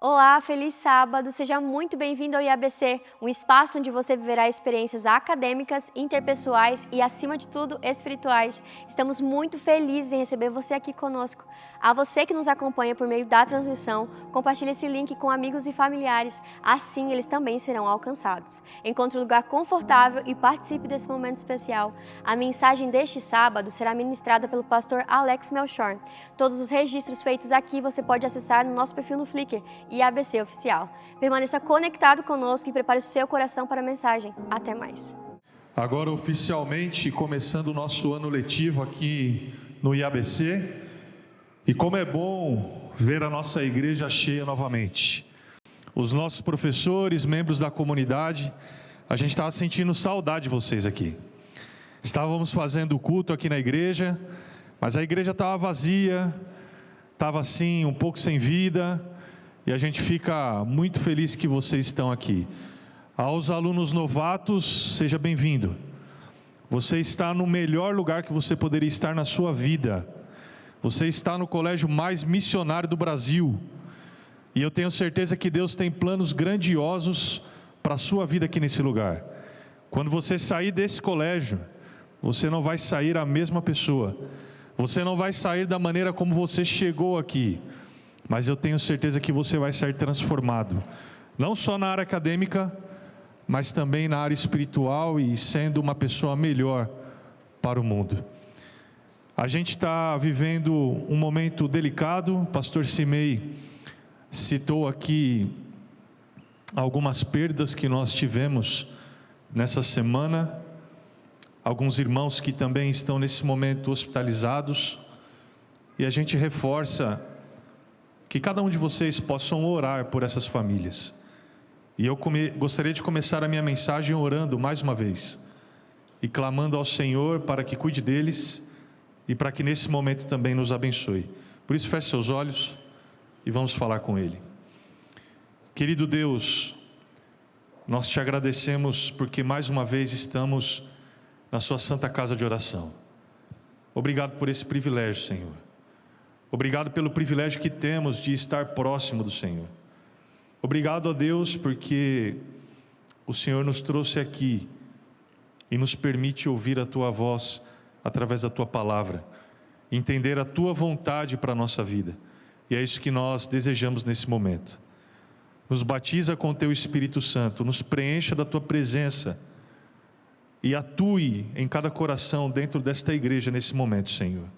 Olá, feliz sábado! Seja muito bem-vindo ao IABC, um espaço onde você viverá experiências acadêmicas, interpessoais e, acima de tudo, espirituais. Estamos muito felizes em receber você aqui conosco. A você que nos acompanha por meio da transmissão, compartilhe esse link com amigos e familiares, assim eles também serão alcançados. Encontre um lugar confortável e participe desse momento especial. A mensagem deste sábado será ministrada pelo pastor Alex Melchor. Todos os registros feitos aqui você pode acessar no nosso perfil no Flickr, IABC Oficial. Permaneça conectado conosco e prepare o seu coração para a mensagem. Até mais. Agora, oficialmente, começando o nosso ano letivo aqui no IABC. E como é bom ver a nossa igreja cheia novamente. Os nossos professores, membros da comunidade, a gente estava sentindo saudade de vocês aqui. Estávamos fazendo o culto aqui na igreja, mas a igreja estava vazia, estava assim, um pouco sem vida. E a gente fica muito feliz que vocês estão aqui. Aos alunos novatos, seja bem-vindo. Você está no melhor lugar que você poderia estar na sua vida. Você está no colégio mais missionário do Brasil. E eu tenho certeza que Deus tem planos grandiosos para a sua vida aqui nesse lugar. Quando você sair desse colégio, você não vai sair a mesma pessoa. Você não vai sair da maneira como você chegou aqui. Mas eu tenho certeza que você vai ser transformado, não só na área acadêmica, mas também na área espiritual e sendo uma pessoa melhor para o mundo. A gente está vivendo um momento delicado. O pastor Simei citou aqui algumas perdas que nós tivemos nessa semana, alguns irmãos que também estão nesse momento hospitalizados, e a gente reforça que cada um de vocês possam orar por essas famílias. E eu gostaria de começar a minha mensagem orando mais uma vez e clamando ao Senhor para que cuide deles e para que nesse momento também nos abençoe. Por isso, feche seus olhos e vamos falar com Ele. Querido Deus, nós te agradecemos porque mais uma vez estamos na sua santa casa de oração. Obrigado por esse privilégio, Senhor. Obrigado pelo privilégio que temos de estar próximo do Senhor. Obrigado a Deus porque o Senhor nos trouxe aqui e nos permite ouvir a Tua voz através da Tua palavra, entender a Tua vontade para a nossa vida. E é isso que nós desejamos nesse momento. Nos batiza com o Teu Espírito Santo, nos preencha da Tua presença e atue em cada coração dentro desta igreja nesse momento, Senhor.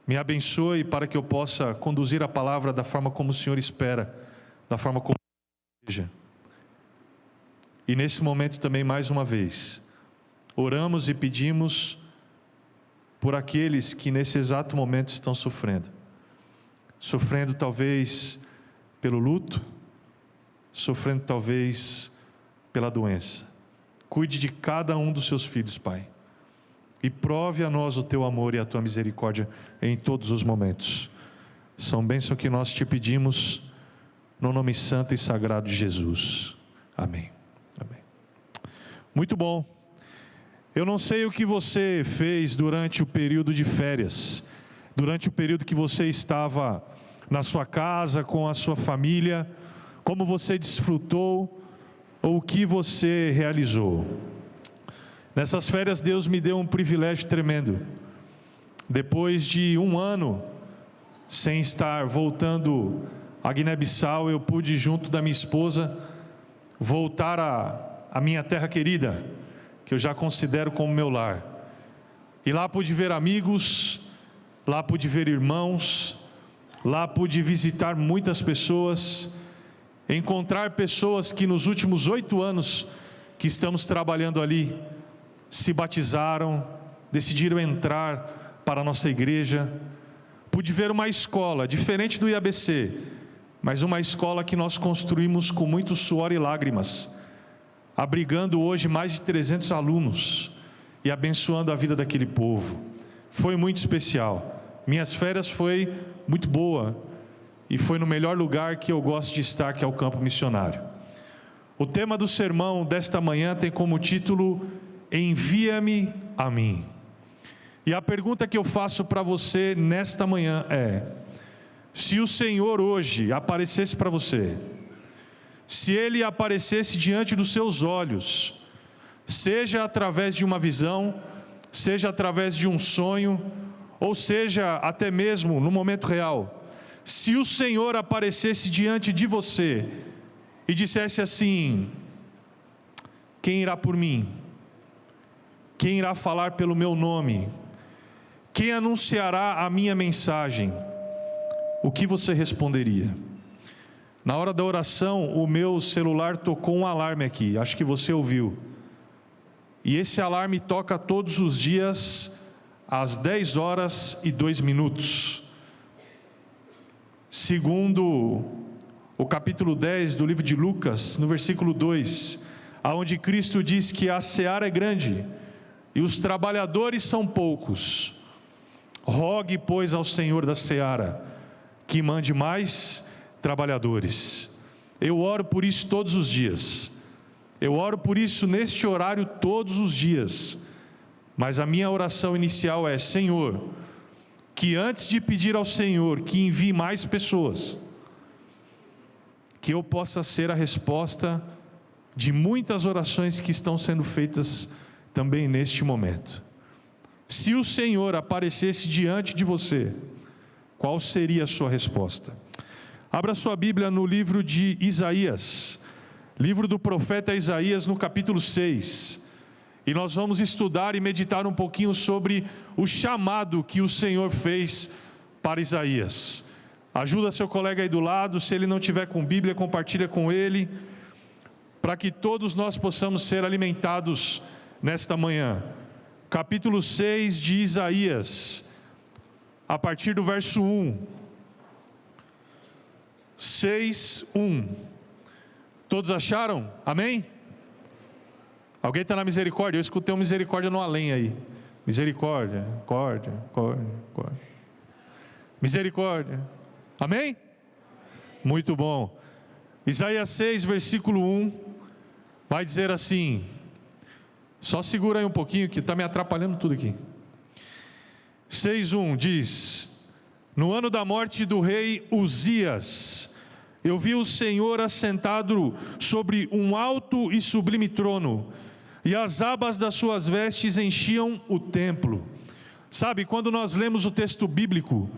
Me abençoe para que eu possa conduzir a palavra da forma como o Senhor espera, da forma como seja. E nesse momento também, mais uma vez, oramos e pedimos por aqueles que nesse exato momento estão sofrendo. Sofrendo talvez pelo luto, sofrendo talvez pela doença. Cuide de cada um dos seus filhos, Pai. E prove a nós o Teu amor e a Tua misericórdia em todos os momentos. São bênçãos que nós te pedimos, no nome santo e sagrado de Jesus. Amém. Amém. Muito bom. Eu não sei o que você fez durante o período de férias, durante o período que você estava na sua casa, com a sua família, como você desfrutou, ou o que você realizou. Nessas férias Deus me deu um privilégio tremendo. Depois de um ano sem estar voltando a Guiné-Bissau, eu pude, junto da minha esposa, voltar à minha terra querida, que eu já considero como meu lar. E lá pude ver amigos, lá pude ver irmãos, lá pude visitar muitas pessoas, encontrar pessoas que nos últimos 8 anos que estamos trabalhando ali, se batizaram, decidiram entrar para a nossa igreja. Pude ver uma escola, diferente do IABC, mas uma escola que nós construímos com muito suor e lágrimas, abrigando hoje mais de 300 alunos e abençoando a vida daquele povo. Foi muito especial. Minhas férias foi muito boa e foi no melhor lugar que eu gosto de estar, que é o campo missionário. O tema do sermão desta manhã tem como título: Envia-me a mim. E a pergunta que eu faço para você nesta manhã é: Se o Senhor hoje aparecesse para você, se Ele aparecesse diante dos seus olhos, seja através de uma visão, seja através de um sonho, ou seja até mesmo no momento real, se o Senhor aparecesse diante de você e dissesse assim: quem irá por mim? Quem irá falar pelo meu nome? Quem anunciará a minha mensagem? O que você responderia? Na hora da oração, o meu celular tocou um alarme aqui, acho que você ouviu. E esse alarme toca todos os dias às 10h02. Segundo o capítulo 10 do livro de Lucas, no versículo 2, aonde Cristo diz que a seara é grande e os trabalhadores são poucos. Rogue, pois, ao Senhor da seara que mande mais trabalhadores. Eu oro por isso todos os dias. Eu oro por isso neste horário todos os dias. Mas a minha oração inicial é: Senhor, que antes de pedir ao Senhor que envie mais pessoas, que eu possa ser a resposta de muitas orações que estão sendo feitas também neste momento. Se o Senhor aparecesse diante de você, qual seria a sua resposta? Abra sua Bíblia no livro de Isaías, livro do profeta Isaías, no capítulo 6. E nós vamos estudar e meditar um pouquinho sobre o chamado que o Senhor fez para Isaías. Ajuda seu colega aí do lado, se ele não tiver com Bíblia, compartilha com ele, para que todos nós possamos ser alimentados nesta manhã. Capítulo 6 de Isaías, a partir do verso 1. 6:1. Todos acharam? Amém? Alguém está na misericórdia? Eu escutei uma misericórdia no além aí. Misericórdia, córdia. Misericórdia. Amém? Muito bom. Isaías 6, versículo 1, vai dizer assim, só segura aí um pouquinho que está me atrapalhando tudo aqui. 6:1 diz: no ano da morte do rei Uzias, eu vi o Senhor assentado sobre um alto e sublime trono, e as abas das suas vestes enchiam o templo. Sabe, quando nós lemos o texto bíblico,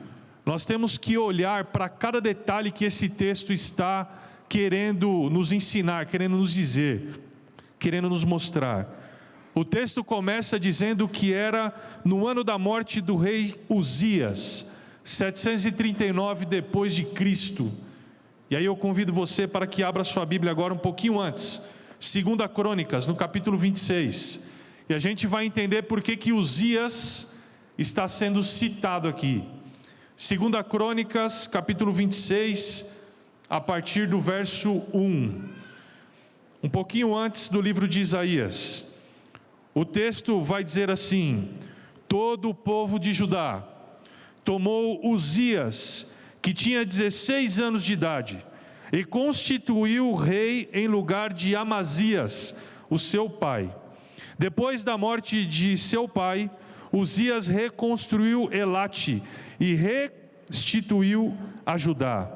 nós temos que olhar para cada detalhe que esse texto está querendo nos ensinar, querendo nos dizer, querendo nos mostrar. O texto começa dizendo que era no ano da morte do rei Uzias, 739 depois de Cristo. E aí eu convido você para que abra sua Bíblia agora um pouquinho antes, 2 Crônicas, no capítulo 26. E a gente vai entender por que Uzias está sendo citado aqui. 2 Crônicas, capítulo 26, a partir do verso 1. Um pouquinho antes do livro de Isaías. O texto vai dizer assim: todo o povo de Judá tomou Uzias, que tinha 16 anos de idade, e constituiu o rei em lugar de Amazias, o seu pai. Depois da morte de seu pai, Uzias reconstruiu Elate e restituiu a Judá.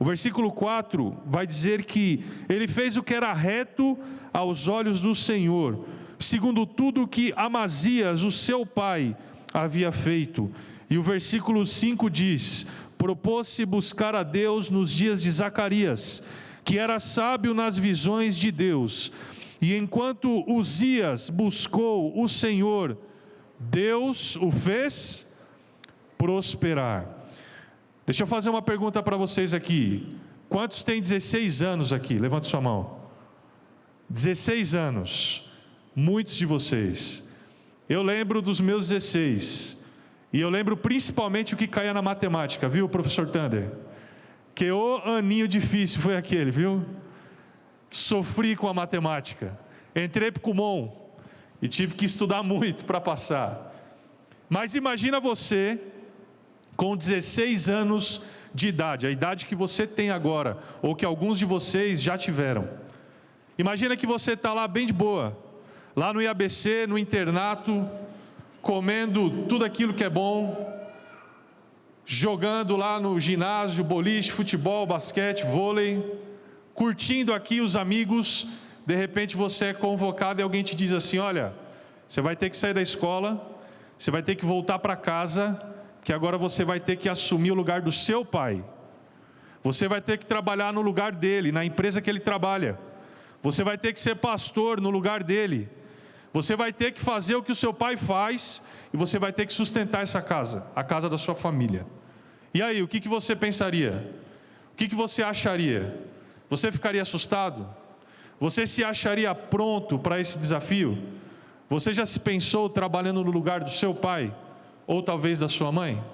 O versículo 4 vai dizer que ele fez o que era reto aos olhos do Senhor, segundo tudo que Amazias, o seu pai, havia feito. E o versículo 5 diz: propôs-se buscar a Deus nos dias de Zacarias, que era sábio nas visões de Deus. E enquanto Uzias buscou o Senhor, Deus o fez prosperar. Deixa eu fazer uma pergunta para vocês aqui. Quantos têm 16 anos aqui? Levante sua mão. 16 anos. Muitos de vocês. Eu lembro dos meus 16. E eu lembro principalmente o que caía na matemática, viu, professor Thunder? Que o aninho difícil foi aquele, viu? Sofri com a matemática. Entrei para o Kumon e tive que estudar muito para passar. Mas imagina você com 16 anos de idade, a idade que você tem agora, ou que alguns de vocês já tiveram. Imagina que você está lá bem de boa, lá no IABC, no internato, comendo tudo aquilo que é bom, jogando lá no ginásio, boliche, futebol, basquete, vôlei, curtindo aqui os amigos. De repente você é convocado e alguém te diz assim: olha, você vai ter que sair da escola, você vai ter que voltar para casa, porque agora você vai ter que assumir o lugar do seu pai. Você vai ter que trabalhar no lugar dele, na empresa que ele trabalha. Você vai ter que ser pastor no lugar dele. Você vai ter que fazer o que o seu pai faz e você vai ter que sustentar essa casa, a casa da sua família. E aí, o que você pensaria? O que você acharia? Você ficaria assustado? Você se acharia pronto para esse desafio? Você já se pensou trabalhando no lugar do seu pai? Ou talvez da sua mãe?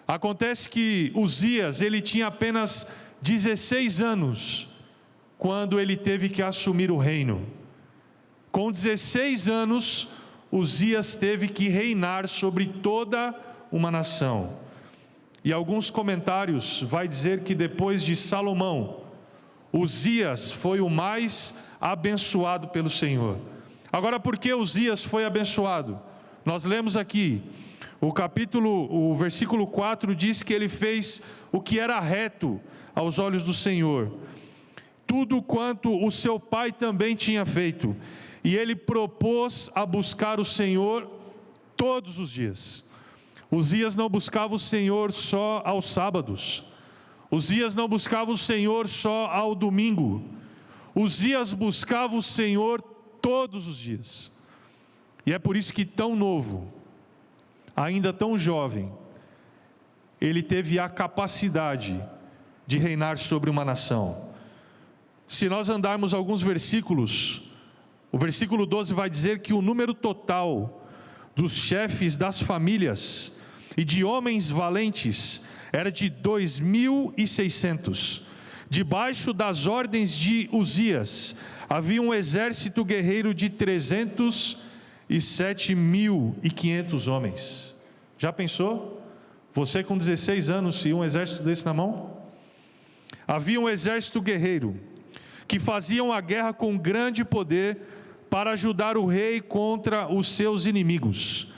Acontece que Uzias, ele tinha apenas 16 anos quando ele teve que assumir o reino. Com 16 anos, Uzias teve que reinar sobre toda uma nação. E alguns comentários vai dizer que depois de Salomão, Uzias foi o mais abençoado pelo Senhor. Agora, por que Uzias foi abençoado? Nós lemos aqui, o versículo 4 diz que ele fez o que era reto aos olhos do Senhor, tudo quanto o seu pai também tinha feito, e ele propôs a buscar o Senhor todos os dias. Uzias não buscava o Senhor só aos sábados, Uzias não buscava o Senhor só ao domingo, Uzias buscava o Senhor todos os dias. E é por isso que tão novo, ainda tão jovem, ele teve a capacidade de reinar sobre uma nação. Se nós andarmos alguns versículos, o versículo 12 vai dizer que o número total dos chefes das famílias e de homens valentes era de 2.600. Debaixo das ordens de Uzias, havia um exército guerreiro de 307.500 homens. Já pensou? Você com 16 anos e um exército desse na mão? Havia um exército guerreiro que faziam a guerra com grande poder para ajudar o rei contra os seus inimigos.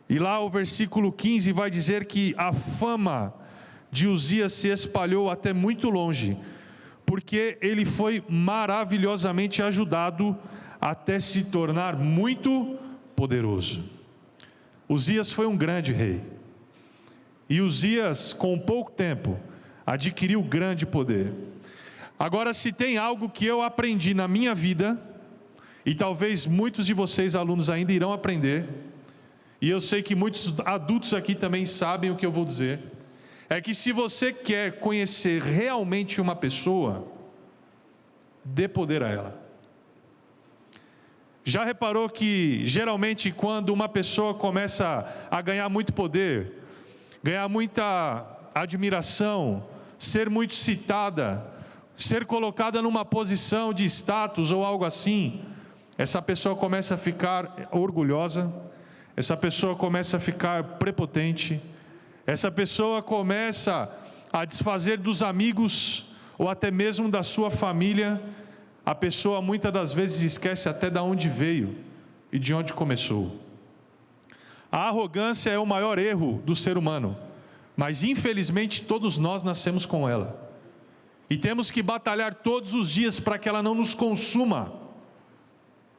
E lá o versículo 15 vai dizer que a fama de Uzias se espalhou até muito longe, porque ele foi maravilhosamente ajudado até se tornar muito poderoso. Uzias foi um grande rei, e Uzias, com pouco tempo, adquiriu grande poder. Agora, se tem algo que eu aprendi na minha vida, e talvez muitos de vocês alunos ainda irão aprender, e eu sei que muitos adultos aqui também sabem o que eu vou dizer, é que se você quer conhecer realmente uma pessoa, dê poder a ela. Já reparou que geralmente quando uma pessoa começa a ganhar muito poder, ganhar muita admiração, ser muito citada, ser colocada numa posição de status ou algo assim, essa pessoa começa a ficar orgulhosa, essa pessoa começa a ficar prepotente, essa pessoa começa a desfazer dos amigos ou até mesmo da sua família. A pessoa muitas das vezes esquece até de onde veio e de onde começou. A arrogância é o maior erro do ser humano, mas infelizmente todos nós nascemos com ela. E temos que batalhar todos os dias para que ela não nos consuma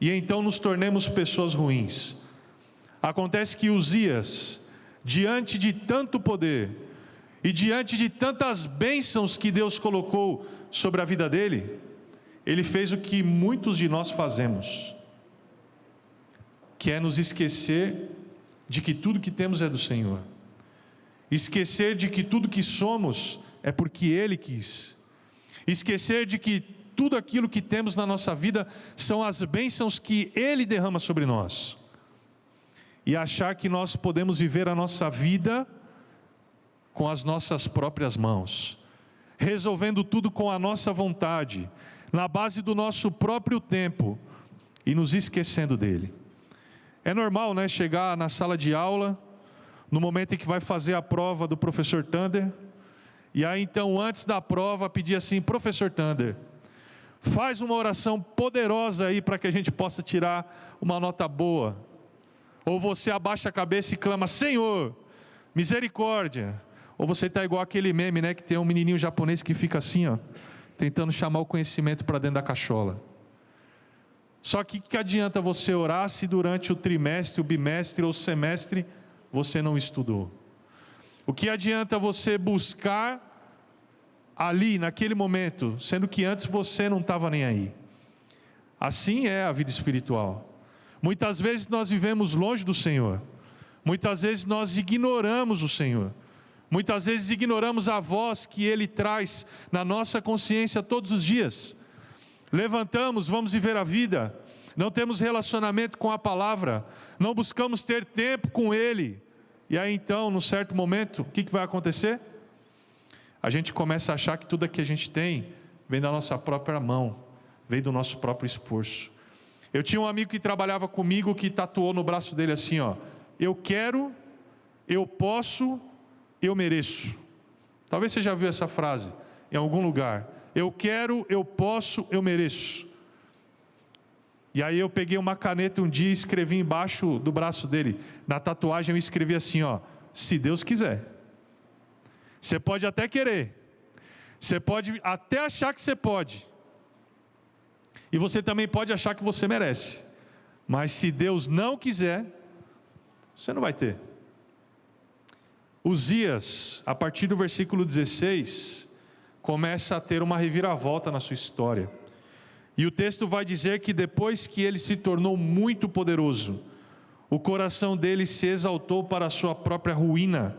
e então nos tornemos pessoas ruins. Acontece que Uzias, diante de tanto poder e diante de tantas bênçãos que Deus colocou sobre a vida dele, ele fez o que muitos de nós fazemos, que é nos esquecer de que tudo que temos é do Senhor, esquecer de que tudo que somos é porque Ele quis, esquecer de que tudo aquilo que temos na nossa vida são as bênçãos que Ele derrama sobre nós, e achar que nós podemos viver a nossa vida com as nossas próprias mãos, resolvendo tudo com a nossa vontade, na base do nosso próprio tempo, e nos esquecendo dele. É normal, né, chegar na sala de aula, no momento em que vai fazer a prova do professor Thunder, e aí então antes da prova pedir assim: professor Thunder, faz uma oração poderosa aí para que a gente possa tirar uma nota boa. Ou você abaixa a cabeça e clama: Senhor, misericórdia. Ou você está igual aquele meme, né, que tem um menininho japonês que fica assim, ó, tentando chamar o conhecimento para dentro da cachola. Só que o que adianta você orar se durante o trimestre, o bimestre ou o semestre você não estudou? O que adianta você buscar ali, naquele momento, sendo que antes você não estava nem aí? Assim é a vida espiritual. Muitas vezes nós vivemos longe do Senhor. Muitas vezes nós ignoramos o Senhor. Muitas vezes ignoramos a voz que Ele traz na nossa consciência todos os dias. Levantamos, vamos viver a vida, não temos relacionamento com a palavra, não buscamos ter tempo com Ele. E aí então, num certo momento, o que vai acontecer? A gente começa a achar que tudo que a gente tem vem da nossa própria mão, vem do nosso próprio esforço. Eu tinha um amigo que trabalhava comigo que tatuou no braço dele assim, ó: eu quero, eu posso, eu mereço. Talvez você já viu essa frase em algum lugar. Eu quero, eu posso, eu mereço. E aí eu peguei uma caneta um dia e escrevi embaixo do braço dele. Na tatuagem eu escrevi assim, ó: se Deus quiser. Você pode até querer, você pode até achar que você pode, e você também pode achar que você merece, mas se Deus não quiser, você não vai ter. Uzias, a partir do versículo 16, começa a ter uma reviravolta na sua história. E o texto vai dizer que depois que ele se tornou muito poderoso, o coração dele se exaltou para a sua própria ruína.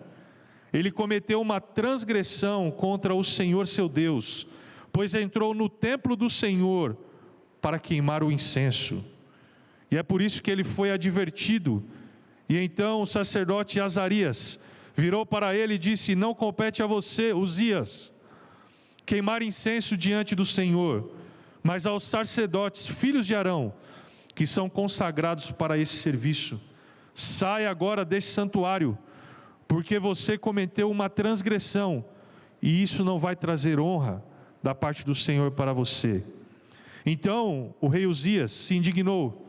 Ele cometeu uma transgressão contra o Senhor seu Deus, pois entrou no templo do Senhor para queimar o incenso. E é por isso que ele foi advertido. E então o sacerdote Azarias virou para ele e disse: não compete a você, Uzias, queimar incenso diante do Senhor, mas aos sacerdotes, filhos de Arão, que são consagrados para esse serviço. Saia agora desse santuário, porque você cometeu uma transgressão, e isso não vai trazer honra da parte do Senhor para você. Então o rei Uzias se indignou.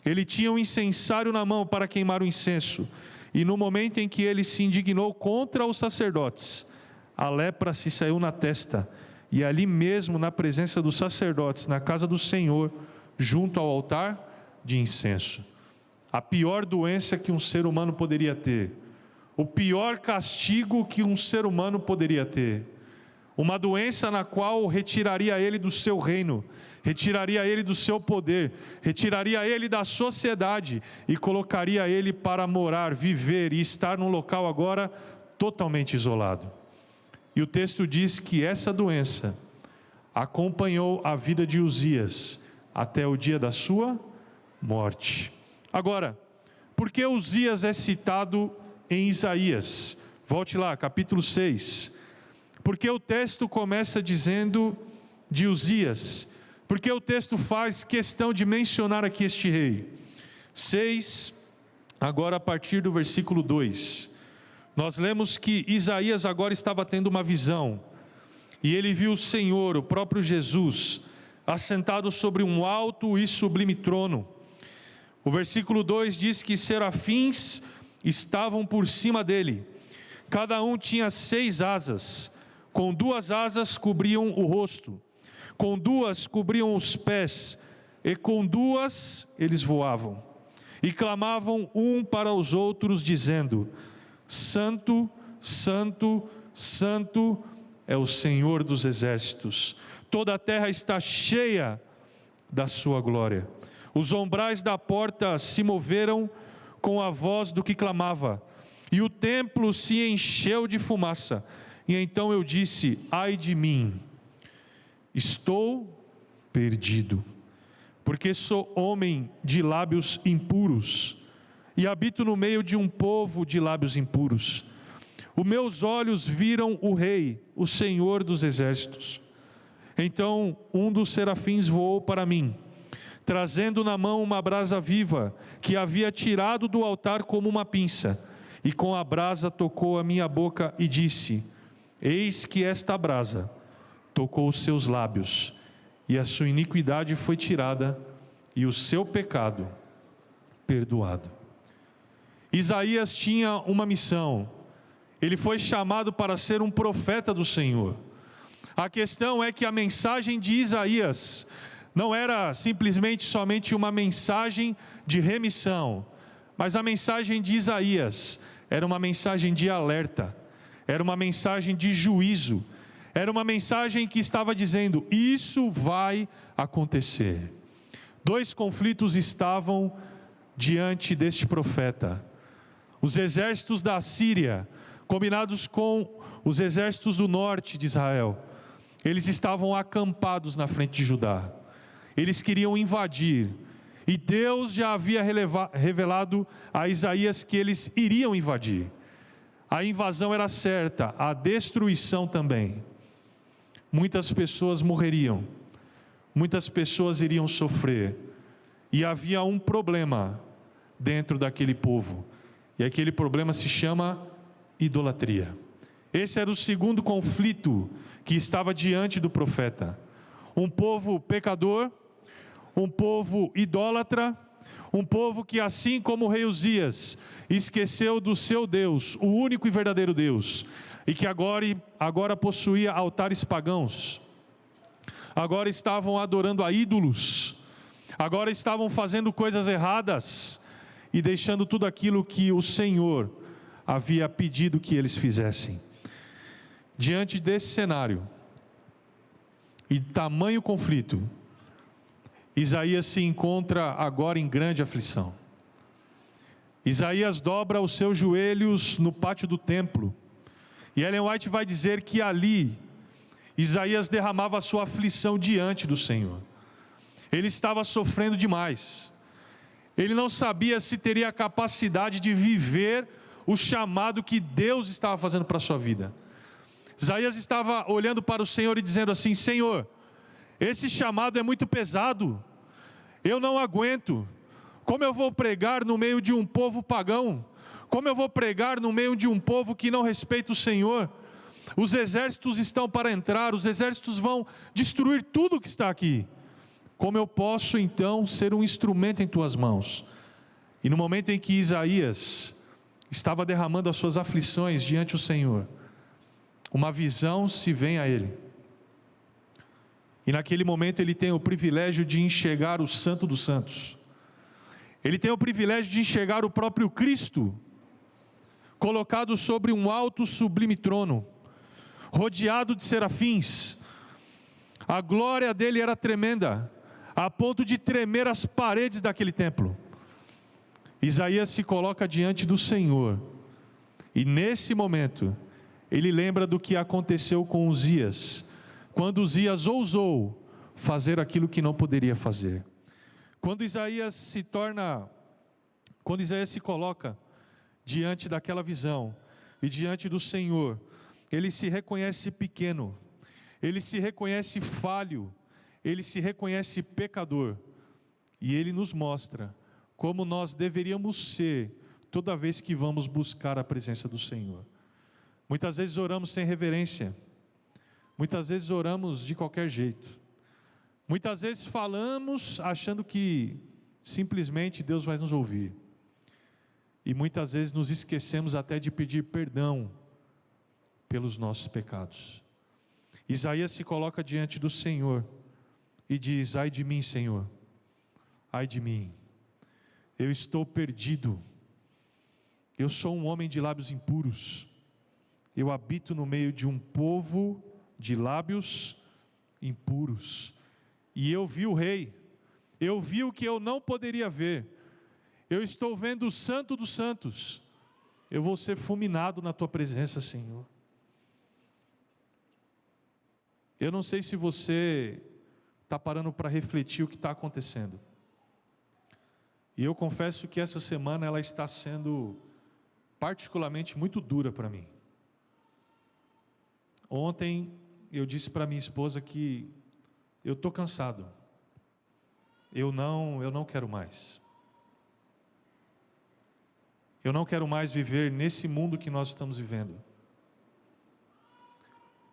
Ele tinha um incensário na mão para queimar o incenso, e no momento em que ele se indignou contra os sacerdotes, a lepra se saiu na testa, e ali mesmo na presença dos sacerdotes, na casa do Senhor, junto ao altar de incenso. A pior doença que um ser humano poderia ter, o pior castigo que um ser humano poderia ter, uma doença na qual retiraria ele do seu reino, retiraria ele do seu poder, retiraria ele da sociedade e colocaria ele para morar, viver e estar num local agora totalmente isolado. E o texto diz que essa doença acompanhou a vida de Uzias até o dia da sua morte. Agora, por que Uzias é citado em Isaías? Volte lá, capítulo 6. Porque o texto começa dizendo de Uzias? Porque o texto faz questão de mencionar aqui este rei. 6, agora a partir do versículo 2. Nós lemos que Isaías agora estava tendo uma visão, e ele viu o Senhor, o próprio Jesus, assentado sobre um alto e sublime trono. O versículo 2 diz que serafins estavam por cima dele, cada um tinha 6 asas, com 2 asas cobriam o rosto, com 2 cobriam os pés, e com 2 eles voavam, e clamavam um para os outros, dizendo: Santo, Santo, Santo é o Senhor dos exércitos, toda a terra está cheia da sua glória. Os umbrais da porta se moveram com a voz do que clamava, e o templo se encheu de fumaça. E então eu disse: ai de mim, estou perdido, porque sou homem de lábios impuros, e habito no meio de um povo de lábios impuros. Os meus olhos viram o Rei, o Senhor dos exércitos. Então um dos serafins voou para mim, trazendo na mão uma brasa viva, que havia tirado do altar como uma pinça, e com a brasa tocou a minha boca e disse: eis que esta brasa tocou os seus lábios, e a sua iniquidade foi tirada, e o seu pecado perdoado. Isaías tinha uma missão, Ele foi chamado para ser um profeta do Senhor. A questão é que a mensagem de Isaías não era simplesmente somente uma mensagem de remissão, mas a mensagem de Isaías era uma mensagem de alerta, era uma mensagem de juízo, era uma mensagem que estava dizendo: isso vai acontecer. Dois conflitos estavam diante deste profeta: os exércitos da Síria, combinados com os exércitos do norte de Israel. Eles estavam acampados na frente de Judá. Eles queriam invadir, e Deus já havia revelado a Isaías que eles iriam invadir. A invasão era certa, a destruição também. Muitas pessoas morreriam, muitas pessoas iriam sofrer, e havia um problema dentro daquele povo, e aquele problema se chama idolatria. Esse era o segundo conflito que estava diante do profeta: um povo pecador, um povo idólatra, um povo que, assim como o rei Uzias, esqueceu do seu Deus, o único e verdadeiro Deus, e que agora possuía altares pagãos, agora estavam adorando a ídolos, agora estavam fazendo coisas erradas e deixando tudo aquilo que o Senhor havia pedido que eles fizessem. Diante desse cenário e tamanho conflito, Isaías se encontra agora em grande aflição. Isaías dobra os seus joelhos no pátio do templo, e Ellen White vai dizer que ali Isaías derramava a sua aflição diante do Senhor. Ele estava sofrendo demais. Ele não sabia se teria a capacidade de viver o chamado que Deus estava fazendo para a sua vida. Isaías estava olhando para o Senhor e dizendo assim: Senhor, esse chamado é muito pesado, eu não aguento. Como eu vou pregar no meio de um povo pagão? Como eu vou pregar no meio de um povo que não respeita o Senhor? Os exércitos estão para entrar, os exércitos vão destruir tudo que está aqui. Como eu posso então ser um instrumento em tuas mãos? E no momento em que Isaías estava derramando as suas aflições diante do Senhor, uma visão se vem a ele. E naquele momento ele tem o privilégio de enxergar o Santo dos Santos. Ele tem o privilégio de enxergar o próprio Cristo, colocado sobre um alto sublime trono, rodeado de serafins. A glória dele era tremenda, a ponto de tremer as paredes daquele templo. Isaías se coloca diante do Senhor, e nesse momento ele lembra do que aconteceu com Uzias, quando Uzias ousou fazer aquilo que não poderia fazer. Quando Isaías se coloca diante daquela visão e diante do Senhor, ele se reconhece pequeno, ele se reconhece falho, ele se reconhece pecador, e ele nos mostra como nós deveríamos ser toda vez que vamos buscar a presença do Senhor. Muitas vezes oramos sem reverência, muitas vezes oramos de qualquer jeito, muitas vezes falamos achando que simplesmente Deus vai nos ouvir, e muitas vezes nos esquecemos até de pedir perdão pelos nossos pecados. Isaías se coloca diante do Senhor e diz: ai de mim, Senhor, ai de mim, eu estou perdido, eu sou um homem de lábios impuros, eu habito no meio de um povo de lábios impuros, e eu vi o Rei, eu vi o que eu não poderia ver, eu estou vendo o Santo dos Santos, eu vou ser fulminado na Tua presença, Senhor. Eu não sei se você está parando para refletir o que está acontecendo, e eu confesso que essa semana ela está sendo particularmente muito dura para mim. Ontem eu disse para minha esposa que eu estou cansado, eu não quero mais. Eu não quero mais viver nesse mundo que nós estamos vivendo.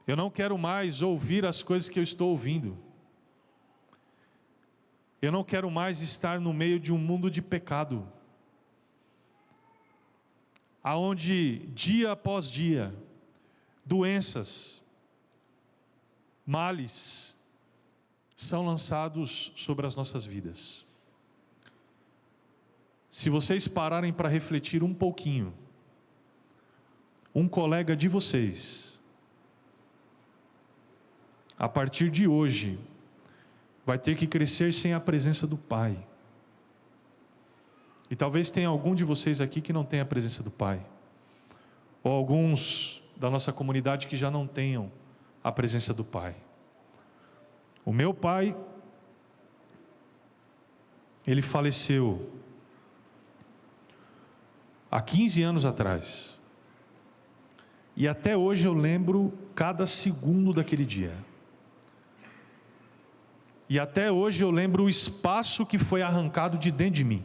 Eu não quero mais ouvir as coisas que eu estou ouvindo. Eu não quero mais estar no meio de um mundo de pecado. aonde dia após dia, doenças, males, são lançados sobre as nossas vidas. Se vocês pararem para refletir um pouquinho, um colega de vocês, a partir de hoje, vai ter que crescer sem a presença do Pai. E talvez tenha algum de vocês aqui que não tenha a presença do Pai, ou alguns da nossa comunidade que já não tenham a presença do Pai. O meu pai, ele faleceu há 15 anos atrás, e até hoje eu lembro cada segundo daquele dia, e até hoje eu lembro o espaço que foi arrancado de dentro de mim,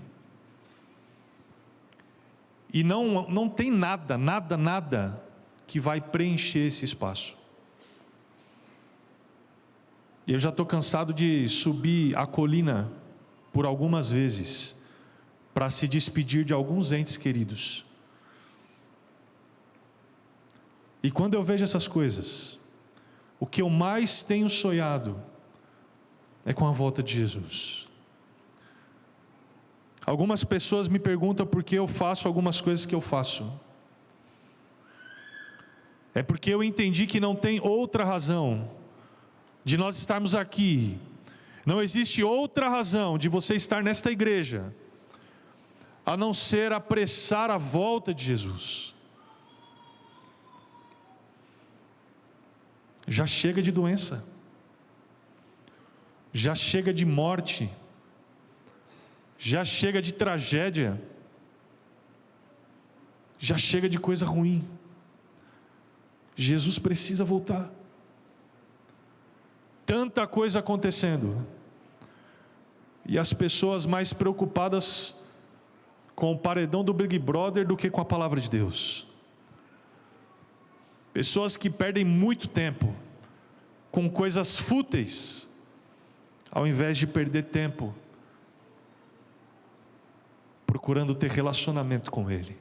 e não tem nada que vai preencher esse espaço. Eu já estou cansado de subir a colina por algumas vezes para se despedir de alguns entes queridos. E quando eu vejo essas coisas, o que eu mais tenho sonhado é com a volta de Jesus. Algumas pessoas me perguntam por que eu faço algumas coisas que eu faço. É porque eu entendi que não tem outra razão de nós estarmos aqui. Não existe outra razão de você estar nesta igreja, a não ser apressar a volta de Jesus. Já chega de doença, já chega de morte, já chega de tragédia, já chega de coisa ruim. Jesus precisa voltar. Tanta coisa acontecendo, e as pessoas mais preocupadas com o paredão do Big Brother do que com a palavra de Deus. Pessoas que perdem muito tempo com coisas fúteis, ao invés de perder tempo procurando ter relacionamento com Ele.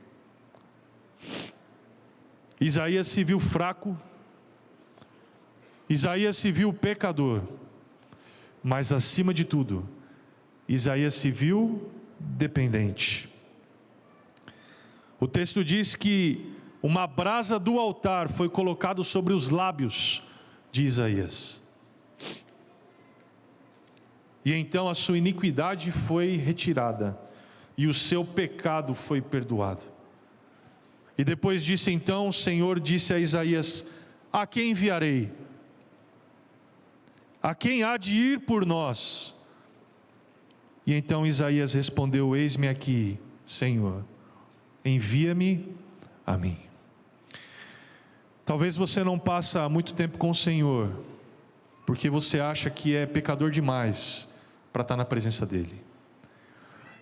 Isaías se viu fraco, Isaías se viu pecador, mas acima de tudo, Isaías se viu dependente. O texto diz que uma brasa do altar foi colocada sobre os lábios de Isaías, e então a sua iniquidade foi retirada, e o seu pecado foi perdoado. E depois disso então o Senhor disse a Isaías: a quem enviarei? A quem há de ir por nós? E então Isaías respondeu: eis-me aqui, Senhor, envia-me a mim. Talvez você não passa muito tempo com o Senhor, porque você acha que é pecador demais para estar na presença dEle.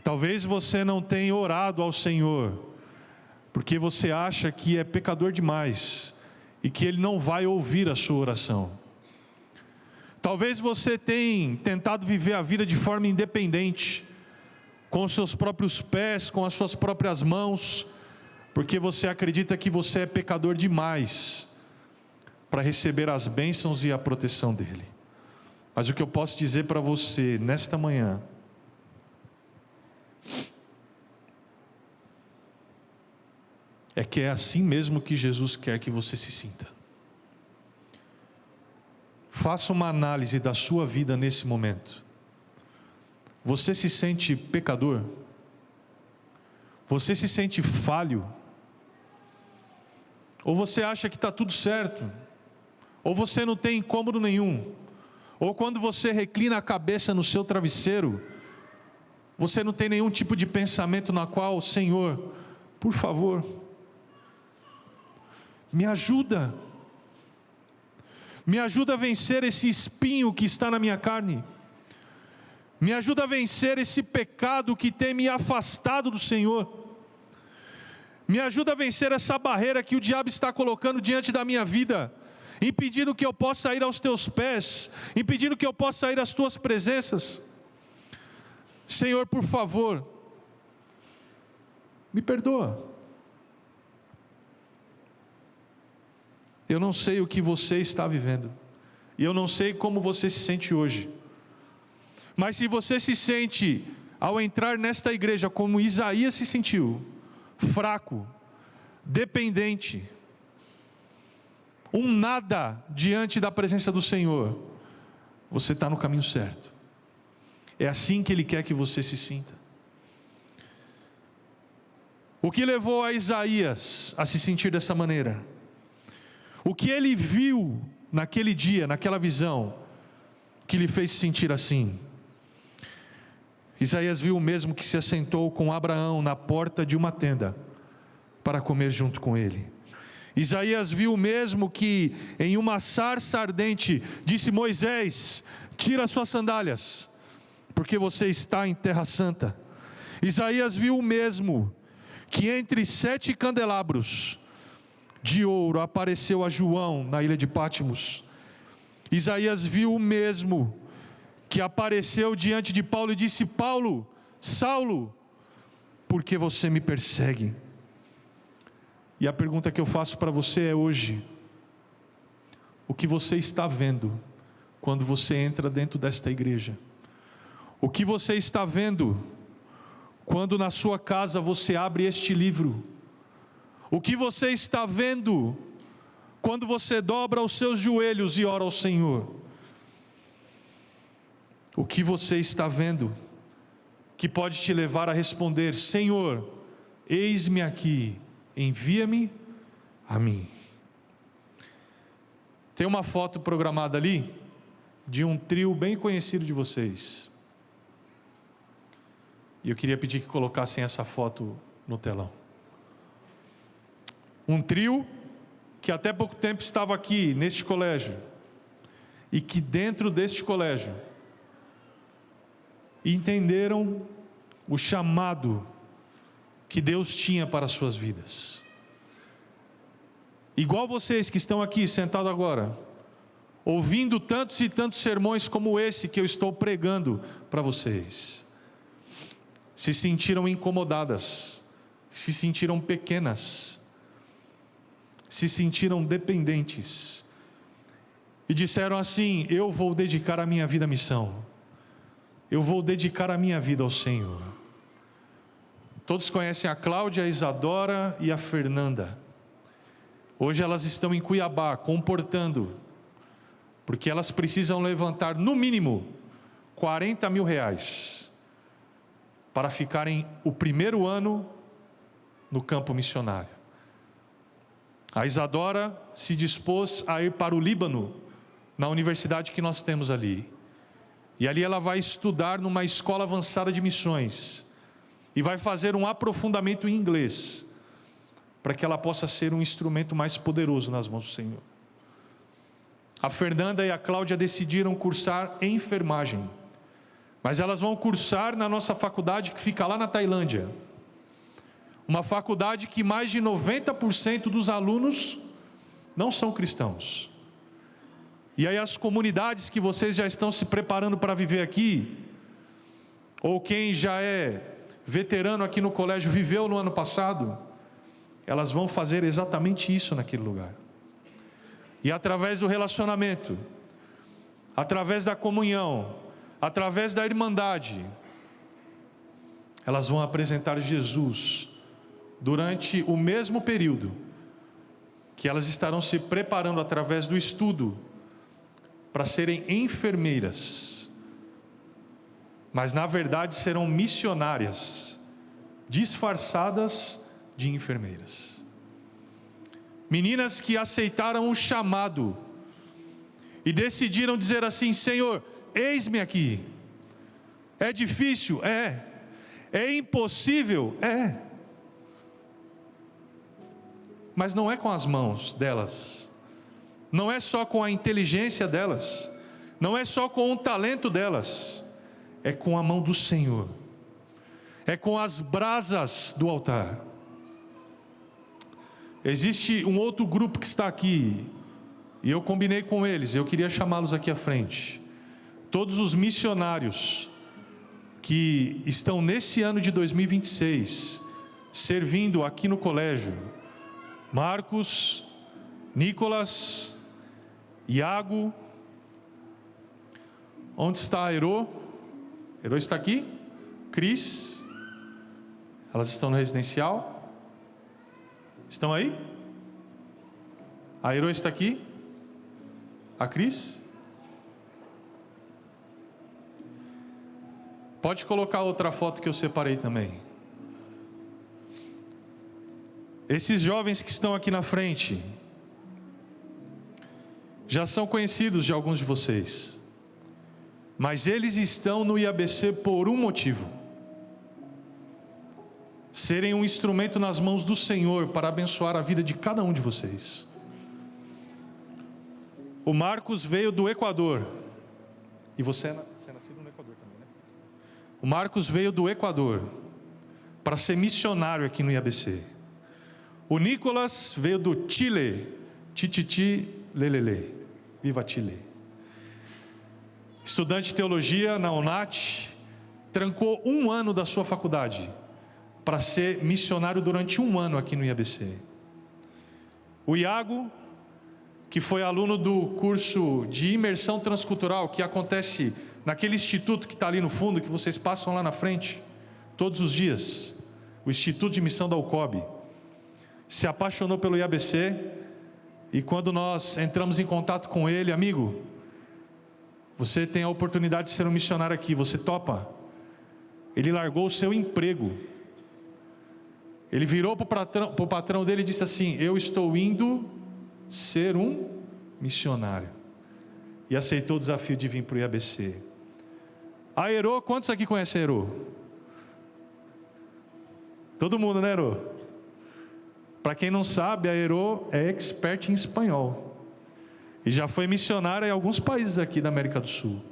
Talvez você não tenha orado ao Senhor, porque você acha que é pecador demais, e que Ele não vai ouvir a sua oração. Talvez você tenha tentado viver a vida de forma independente, com os seus próprios pés, com as suas próprias mãos, porque você acredita que você é pecador demais para receber as bênçãos e a proteção dEle. Mas o que eu posso dizer para você nesta manhã é que é assim mesmo que Jesus quer que você se sinta. Faça uma análise da sua vida nesse momento. Você se sente pecador? Você se sente falho? Ou você acha que está tudo certo? Ou você não tem incômodo nenhum? Ou quando você reclina a cabeça no seu travesseiro, você não tem nenhum tipo de pensamento na qual: Senhor, por favor, me ajuda a vencer esse espinho que está na minha carne, me ajuda a vencer esse pecado que tem me afastado do Senhor, me ajuda a vencer essa barreira que o diabo está colocando diante da minha vida, impedindo que eu possa ir aos teus pés, impedindo que eu possa ir às tuas presenças. Senhor, por favor, me perdoa. Eu não sei o que você está vivendo, e eu não sei como você se sente hoje, mas se você se sente, ao entrar nesta igreja, como Isaías se sentiu, fraco, dependente, um nada diante da presença do Senhor, você está no caminho certo. É assim que Ele quer que você se sinta. O que levou a Isaías a se sentir dessa maneira? O que ele viu naquele dia, naquela visão, que lhe fez se sentir assim? Isaías viu o mesmo que se assentou com Abraão na porta de uma tenda, para comer junto com ele. Isaías viu o mesmo que em uma sarça ardente disse: Moisés, tira suas sandálias, porque você está em terra santa. Isaías viu o mesmo que entre 7 candelabros de ouro apareceu a João na ilha de Pátimos. Isaías viu o mesmo que apareceu diante de Paulo e disse: Paulo, Saulo, por que você me persegue? E a pergunta que eu faço para você é hoje: o que você está vendo quando você entra dentro desta igreja? O que você está vendo quando na sua casa você abre este livro? O que você está vendo quando você dobra os seus joelhos e ora ao Senhor? O que você está vendo que pode te levar a responder: Senhor, eis-me aqui, envia-me a mim? Tem uma foto programada ali de um trio bem conhecido de vocês, e eu queria pedir que colocassem essa foto no telão. Um trio que até pouco tempo estava aqui neste colégio, e que dentro deste colégio entenderam o chamado que Deus tinha para as suas vidas. Igual vocês que estão aqui sentados agora, ouvindo tantos e tantos sermões como esse que eu estou pregando para vocês, se sentiram incomodadas, se sentiram pequenas, se sentiram dependentes, e disseram assim: eu vou dedicar a minha vida à missão, eu vou dedicar a minha vida ao Senhor. Todos conhecem a Cláudia, a Isadora e a Fernanda. Hoje elas estão em Cuiabá, comportando, porque elas precisam levantar no mínimo R$40 mil, para ficarem o primeiro ano no campo missionário. A Isadora se dispôs a ir para o Líbano, na universidade que nós temos ali, e ali ela vai estudar numa escola avançada de missões, e vai fazer um aprofundamento em inglês, para que ela possa ser um instrumento mais poderoso nas mãos do Senhor. A Fernanda e a Cláudia decidiram cursar enfermagem, mas elas vão cursar na nossa faculdade que fica lá na Tailândia, uma faculdade que mais de 90% dos alunos não são cristãos. E aí as comunidades que vocês já estão se preparando para viver aqui, ou quem já é veterano aqui no colégio viveu no ano passado, elas vão fazer exatamente isso naquele lugar. E através do relacionamento, através da comunhão, através da irmandade, elas vão apresentar Jesus durante o mesmo período que elas estarão se preparando através do estudo para serem enfermeiras, mas na verdade serão missionárias disfarçadas de enfermeiras. Meninas que aceitaram o chamado e decidiram dizer assim: Senhor, eis-me aqui. É difícil? É. É impossível? É. Mas não é com as mãos delas, não é só com a inteligência delas, não é só com o talento delas, é com a mão do Senhor, é com as brasas do altar. Existe um outro grupo que está aqui, e eu combinei com eles, eu queria chamá-los aqui à frente. Todos os missionários que estão nesse ano de 2026 servindo aqui no colégio: Marcos, Nicolas, Iago. Onde está a Ero? Ero está aqui? Cris? Elas estão no residencial? Estão aí? A Ero está aqui? A Cris? Pode colocar outra foto que eu separei também. Esses jovens que estão aqui na frente já são conhecidos de alguns de vocês, mas eles estão no IABC por um motivo: serem um instrumento nas mãos do Senhor para abençoar a vida de cada um de vocês. O Marcos veio do Equador, e você é nascido no Equador também, né? O Marcos veio do Equador para ser missionário aqui no IABC. O Nicolas veio do Chile, Tititi Lelele, viva Chile. Estudante de teologia na UNAT, trancou 1 ano da sua faculdade para ser missionário durante 1 ano aqui no IABC. O Iago, que foi aluno do curso de imersão transcultural, que acontece naquele instituto que está ali no fundo, que vocês passam lá na frente, todos os dias, o Instituto de Missão da UCOB, se apaixonou pelo IABC, e quando nós entramos em contato com ele: amigo, você tem a oportunidade de ser um missionário aqui, você topa? Ele largou o seu emprego, ele virou para o patrão dele e disse assim: eu estou indo ser um missionário, e aceitou o desafio de vir para o IABC. A Ero, quantos aqui conhecem a Ero? Todo mundo, né, Ero? Para quem não sabe, a Ero é expert em espanhol e já foi missionária em alguns países aqui da América do Sul.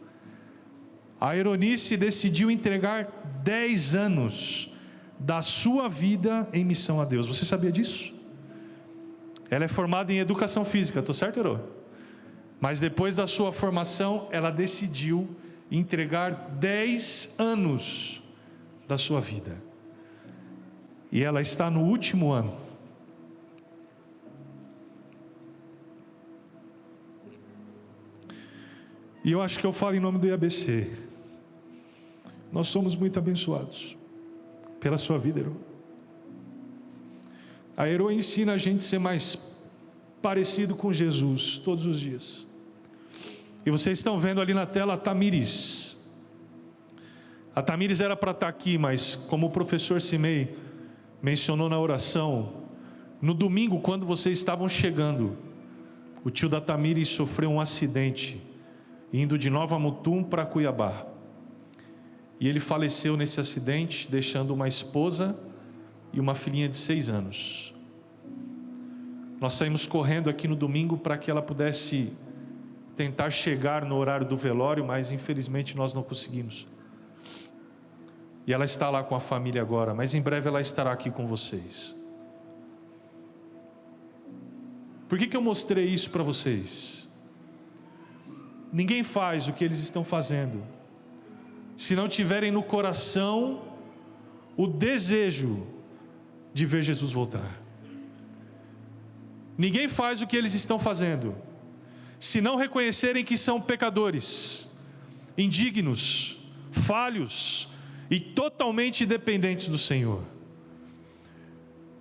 A Eronice decidiu entregar 10 anos da sua vida em missão a Deus. Você sabia disso? Ela é formada em educação física, estou certo, Ero? Mas depois da sua formação, ela decidiu entregar 10 anos da sua vida. E ela está no último ano. E eu acho que eu falo em nome do IABC. Nós somos muito abençoados pela sua vida, Ero. A Ero ensina a gente a ser mais parecido com Jesus todos os dias. E vocês estão vendo ali na tela a Tamires. A Tamires era para estar aqui, mas como o professor Simei mencionou na oração, no domingo, quando vocês estavam chegando, o tio da Tamires sofreu um acidente, indo de Nova Mutum para Cuiabá. E ele faleceu nesse acidente, deixando uma esposa e uma filhinha de 6 anos. Nós saímos correndo aqui no domingo para que ela pudesse tentar chegar no horário do velório, mas infelizmente nós não conseguimos. E ela está lá com a família agora, mas em breve ela estará aqui com vocês. Por que eu mostrei isso para vocês? Ninguém faz o que eles estão fazendo se não tiverem no coração o desejo de ver Jesus voltar. Ninguém faz o que eles estão fazendo se não reconhecerem que são pecadores, indignos, falhos e totalmente dependentes do Senhor.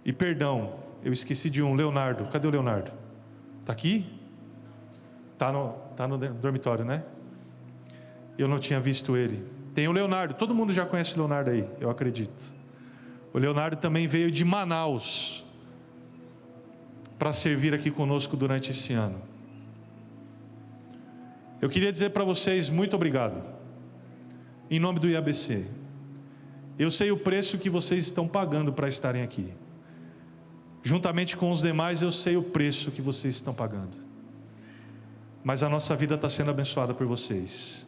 E perdão, eu esqueci de um, Leonardo. Cadê o Leonardo? Está aqui? Está no dormitório, né? Eu não tinha visto ele. Tem o Leonardo, todo mundo já conhece o Leonardo aí, eu acredito. O Leonardo também veio de Manaus para servir aqui conosco durante esse ano. Eu queria dizer para vocês muito obrigado, em nome do IABC. Eu sei o preço que vocês estão pagando para estarem aqui. Juntamente com os demais, eu sei o preço que vocês estão pagando. Mas a nossa vida está sendo abençoada por vocês.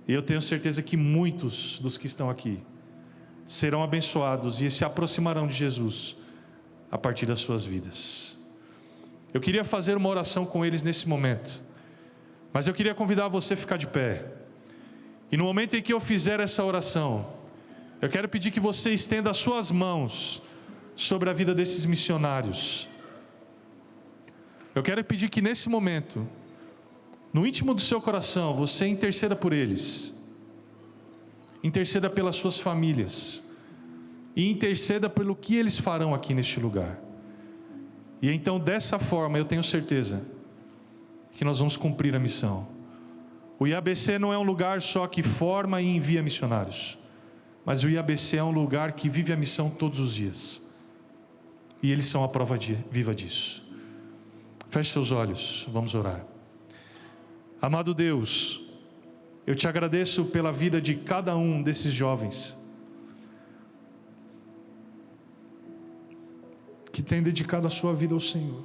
E eu tenho certeza que muitos dos que estão aqui serão abençoados e se aproximarão de Jesus a partir das suas vidas. Eu queria fazer uma oração com eles nesse momento, mas eu queria convidar você a ficar de pé. E no momento em que eu fizer essa oração, eu quero pedir que você estenda as suas mãos sobre a vida desses missionários. Eu quero pedir que nesse momento, no íntimo do seu coração, você interceda por eles, interceda pelas suas famílias, e interceda pelo que eles farão aqui neste lugar. E então, dessa forma, eu tenho certeza que nós vamos cumprir a missão. O IABC não é um lugar só que forma e envia missionários, mas o IABC é um lugar que vive a missão todos os dias. E eles são a prova viva disso. Feche seus olhos, vamos orar. Amado Deus, eu te agradeço pela vida de cada um desses jovens que tem dedicado a sua vida ao Senhor.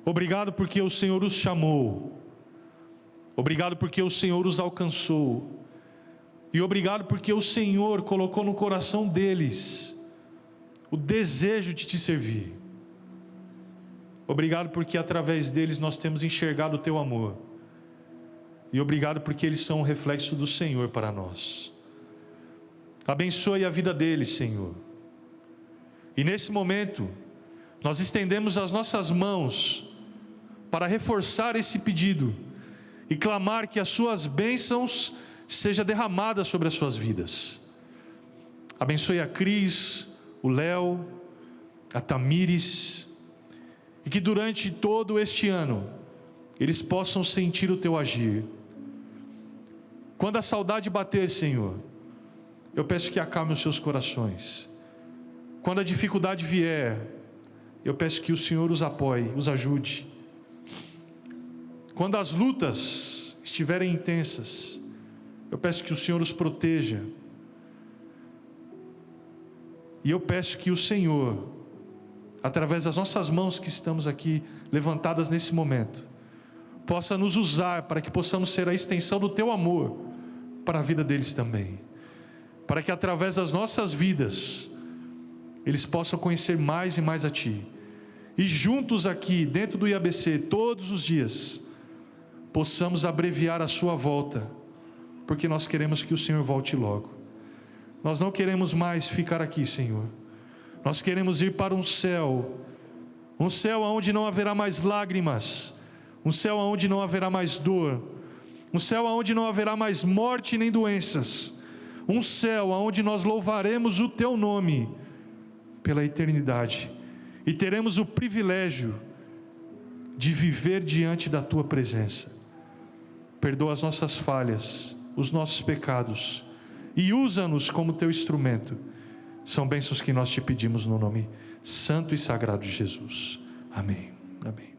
Obrigado porque o Senhor os chamou. Obrigado porque o Senhor os alcançou. E obrigado porque o Senhor colocou no coração deles o desejo de te servir. Obrigado porque através deles nós temos enxergado o teu amor. E obrigado porque eles são um reflexo do Senhor para nós. Abençoe a vida deles, Senhor. E nesse momento, nós estendemos as nossas mãos para reforçar esse pedido e clamar que as suas bênçãos sejam derramadas sobre as suas vidas. Abençoe a Cris, o Léo, a Tamires, e que durante todo este ano eles possam sentir o teu agir. Quando a saudade bater, Senhor, eu peço que acalme os seus corações. Quando a dificuldade vier, eu peço que o Senhor os apoie, os ajude. Quando as lutas estiverem intensas, eu peço que o Senhor os proteja. E eu peço que o Senhor, através das nossas mãos que estamos aqui levantadas nesse momento, possa nos usar para que possamos ser a extensão do teu amor para a vida deles também. Para que através das nossas vidas, eles possam conhecer mais e mais a Ti. E juntos aqui, dentro do IABC, todos os dias, possamos abreviar a sua volta, porque nós queremos que o Senhor volte logo. Nós não queremos mais ficar aqui, Senhor. Nós queremos ir para um céu onde não haverá mais lágrimas, um céu onde não haverá mais dor, um céu onde não haverá mais morte nem doenças, um céu onde nós louvaremos o Teu nome pela eternidade, e teremos o privilégio de viver diante da Tua presença. Perdoa as nossas falhas, os nossos pecados, e usa-nos como Teu instrumento. São bênçãos que nós te pedimos no nome santo e sagrado de Jesus. Amém. Amém.